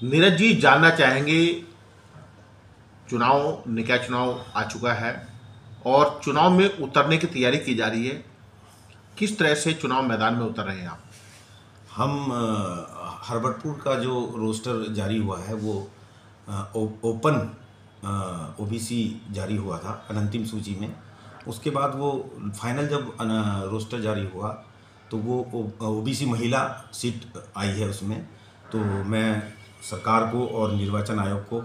नीरज जी जानना चाहेंगे, निकाय चुनाव आ चुका है और चुनाव में उतरने की तैयारी की जा रही है। किस तरह से चुनाव मैदान में उतर रहे हैं आप? हम हरबटपुर का जो रोस्टर जारी हुआ है वो ओपन ओबीसी जारी हुआ था अनंतिम सूची में। उसके बाद वो फाइनल जब रोस्टर जारी हुआ तो वो ओबीसी महिला सीट आई है उसमें। तो मैं सरकार को और निर्वाचन आयोग को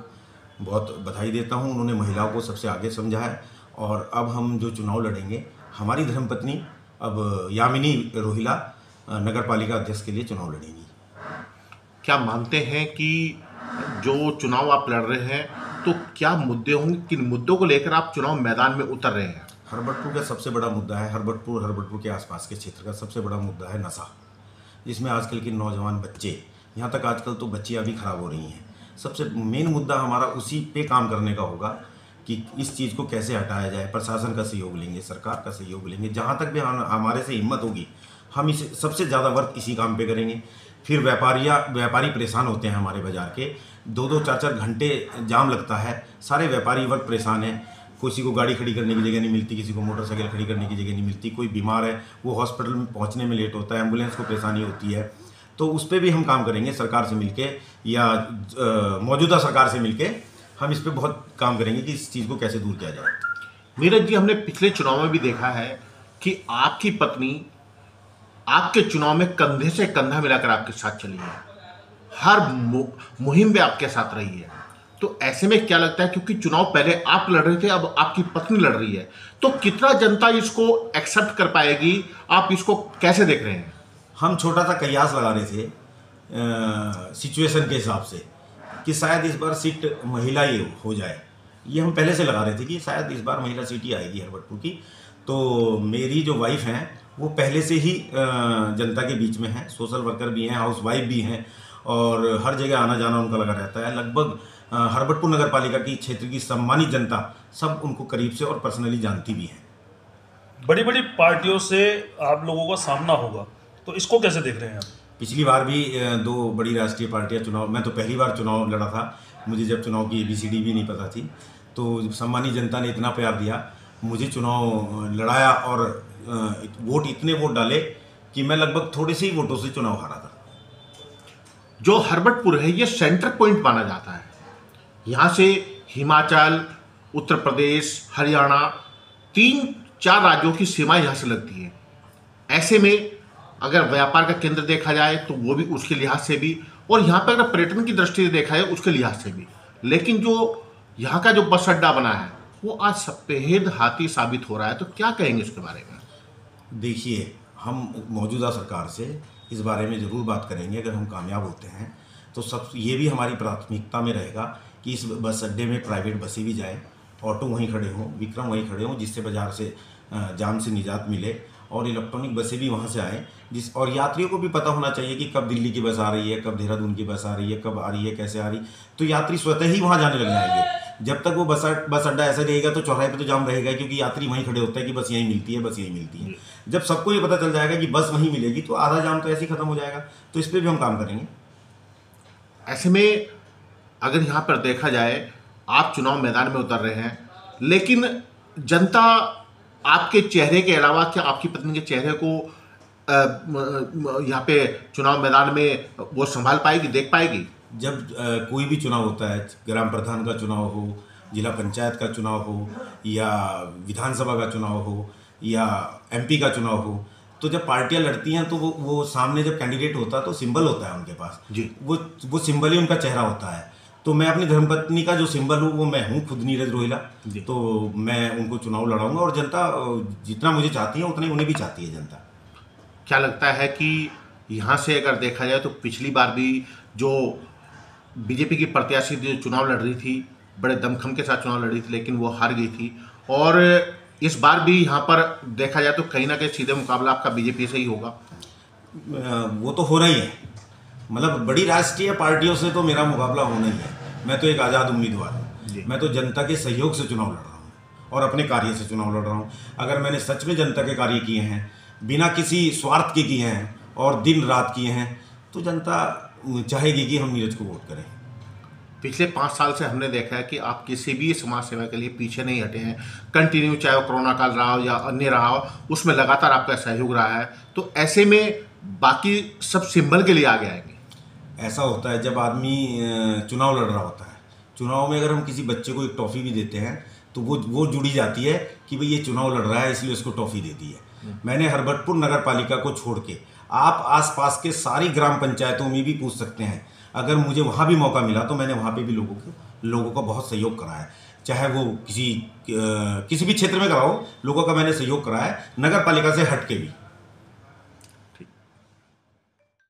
बहुत बधाई देता हूँ, उन्होंने महिलाओं को सबसे आगे समझा है। और अब हम जो चुनाव लड़ेंगे, हमारी धर्मपत्नी अब यामिनी रोहिला नगर पालिका अध्यक्ष के लिए चुनाव लड़ेंगी। क्या मानते हैं कि जो चुनाव आप लड़ रहे हैं तो क्या मुद्दे होंगे, किन मुद्दों को लेकर आप चुनाव मैदान में उतर रहे हैं? हरबटपुर का सबसे बड़ा मुद्दा है, हरबटपुर के आसपास के क्षेत्र का सबसे बड़ा मुद्दा है नशा, जिसमें आजकल के नौजवान बच्चे, यहाँ तक आजकल तो बच्चियाँ भी खराब हो रही हैं। सबसे मेन मुद्दा हमारा उसी पे काम करने का होगा कि इस चीज़ को कैसे हटाया जाए। प्रशासन का सहयोग लेंगे, सरकार का सहयोग लेंगे, जहाँ तक भी हमारे से हिम्मत होगी हम इसे सबसे ज़्यादा वर्क इसी काम पे करेंगे। फिर व्यापारी परेशान होते हैं हमारे बाज़ार के, 2-2 4-4 घंटे जाम लगता है, सारे व्यापारी वर्ग परेशान हैं। किसी को गाड़ी खड़ी करने की जगह नहीं मिलती, किसी को मोटरसाइकिल खड़ी करने की जगह नहीं मिलती, कोई बीमार है वो हॉस्पिटल में पहुंचने में लेट होता है, एम्बुलेंस को परेशानी होती है। तो उस पर भी हम काम करेंगे सरकार से मिलके या मौजूदा सरकार से मिलके हम इस पर बहुत काम करेंगे कि इस चीज़ को कैसे दूर किया जाए। नीरज जी, हमने पिछले चुनाव में भी देखा है कि आपकी पत्नी आपके चुनाव में कंधे से कंधा मिलाकर आपके साथ चली है, हर मुहिम में आपके साथ रही है। तो ऐसे में क्या लगता है, क्योंकि चुनाव पहले आप लड़ रहे थे, अब आपकी पत्नी लड़ रही है, तो कितना जनता इसको एक्सेप्ट कर पाएगी? आप इसको कैसे देख रहे हैं? हम छोटा सा कयास लगा रहे थे सिचुएशन के हिसाब से कि शायद इस बार सीट महिला ही हो जाए। ये हम पहले से लगा रहे थे कि शायद इस बार महिला सीट ही आएगी हरबटपुर की। तो मेरी जो वाइफ हैं वो पहले से ही जनता के बीच में हैं, सोशल वर्कर भी हैं, हाउस वाइफ भी हैं और हर जगह आना जाना उनका लगा रहता है। लगभग हरबटपुर नगर पालिका की क्षेत्र की सम्मानित जनता सब उनको करीब से और पर्सनली जानती भी है। बड़ी बड़ी पार्टियों से आप लोगों का सामना होगा, तो इसको कैसे देख रहे हैं आप? पिछली बार भी 2 बड़ी राष्ट्रीय पार्टियां चुनाव, मैं तो पहली बार चुनाव लड़ा था, मुझे जब चुनाव की ABCD भी नहीं पता थी। तो सम्मानित जनता ने इतना प्यार दिया, मुझे चुनाव लड़ाया और इतने वोट डाले कि मैं लगभग थोड़े से ही वोटों से चुनाव हारा था। जो हरबटपुर है ये सेंटर पॉइंट माना जाता है, यहाँ से हिमाचल, उत्तर प्रदेश, हरियाणा 3-4 राज्यों की सीमाएं यहाँ से लगती है। ऐसे में अगर व्यापार का केंद्र देखा जाए तो वो भी उसके लिहाज से भी, और यहाँ पर अगर पर्यटन की दृष्टि से देखा जाए उसके लिहाज से भी। लेकिन जो यहाँ का जो बस अड्डा बना है वो आज सफेद हाथी साबित हो रहा है, तो क्या कहेंगे इसके बारे में? देखिए, हम मौजूदा सरकार से इस बारे में ज़रूर बात करेंगे। अगर हम कामयाब होते हैं तो सब ये भी हमारी प्राथमिकता में रहेगा कि इस बस अड्डे में प्राइवेट बसें भी जाएँ, ऑटो वहीं खड़े हों, विक्रम वहीं खड़े हों, जिससे बाज़ार से जाम से निजात मिले, और इलेक्ट्रॉनिक बसें भी वहाँ से आएँ और यात्रियों को भी पता होना चाहिए कि कब दिल्ली की बस आ रही है, कब देहरादून की बस आ रही है, कब आ रही है, कैसे आ रही। तो यात्री स्वतः ही वहाँ जाने लग जाएंगे। जब तक वो बस अड्डा ऐसा रहेगा तो चौराहे पे तो जाम रहेगा, क्योंकि यात्री वहीं खड़े होते हैं कि बस यहीं मिलती है, बस यहीं मिलती है। जब सबको ये पता चल जाएगा कि बस वहीं मिलेगी तो आधा जाम तो ऐसे ही खत्म हो जाएगा। तो इस पर भी हम काम करेंगे। ऐसे में अगर यहाँ पर देखा जाए, आप चुनाव मैदान में उतर रहे हैं, लेकिन जनता आपके चेहरे के अलावा क्या आपकी पत्नी के चेहरे को यहाँ पे चुनाव मैदान में वो संभाल पाएगी, देख पाएगी? जब कोई भी चुनाव होता है, ग्राम प्रधान का चुनाव हो, जिला पंचायत का चुनाव हो, या विधानसभा का चुनाव हो, या MP का चुनाव हो, तो जब पार्टियां लड़ती हैं तो वो सामने जब कैंडिडेट होता है तो सिंबल होता है उनके पास जी, वो सिंबल ही उनका चेहरा होता है। तो मैं अपनी धर्मपत्नी का जो सिंबल हूँ वो मैं हूँ खुद, नीरज रोहिला। तो मैं उनको चुनाव लड़ाऊंगा और जनता जितना मुझे चाहती है उतना ही उन्हें भी चाहती है जनता। क्या लगता है कि यहाँ से अगर देखा जाए तो पिछली बार भी जो बीजेपी की प्रत्याशी जो चुनाव लड़ रही थी, बड़े दमखम के साथ चुनाव लड़ रही थी, लेकिन वो हार गई थी, और इस बार भी यहाँ पर देखा जाए तो कहीं ना कहीं सीधे मुकाबला आपका बीजेपी से ही होगा? वो तो हो रही है, मतलब बड़ी राष्ट्रीय पार्टियों से तो मेरा मुकाबला होना ही है। मैं तो एक आज़ाद उम्मीदवार हूँ, मैं तो जनता के सहयोग से चुनाव लड़ रहा हूँ और अपने कार्य से चुनाव लड़ रहा हूँ। अगर मैंने सच में जनता के कार्य किए हैं, बिना किसी स्वार्थ के किए हैं और दिन रात किए हैं, तो जनता चाहेगी कि हम नीरज को वोट करें। पिछले 5 साल से हमने देखा है कि आप किसी भी समाज सेवा के लिए पीछे नहीं हटे हैं। कंटिन्यू, चाहे वो कोरोना काल रहा हो या अन्य रहा हो, उसमें लगातार आपका सहयोग रहा है। तो ऐसे में बाकी सब सिंबल के लिए आगे आएंगे। ऐसा होता है जब आदमी चुनाव लड़ रहा होता है, चुनाव में अगर हम किसी बच्चे को एक टॉफ़ी भी देते हैं तो वो जुड़ी जाती है कि भाई ये चुनाव लड़ रहा है इसलिए उसको टॉफ़ी दे दी है। मैंने हरबटपुर नगर पालिका को छोड़ के आप आसपास के सारी ग्राम पंचायतों में भी पूछ सकते हैं, अगर मुझे वहाँ भी मौका मिला तो मैंने वहाँ पे भी लोगों का बहुत सहयोग करा है। चाहे वो किसी भी क्षेत्र में कराओ, लोगों का मैंने सहयोग करा है, नगर पालिका से हट के भी।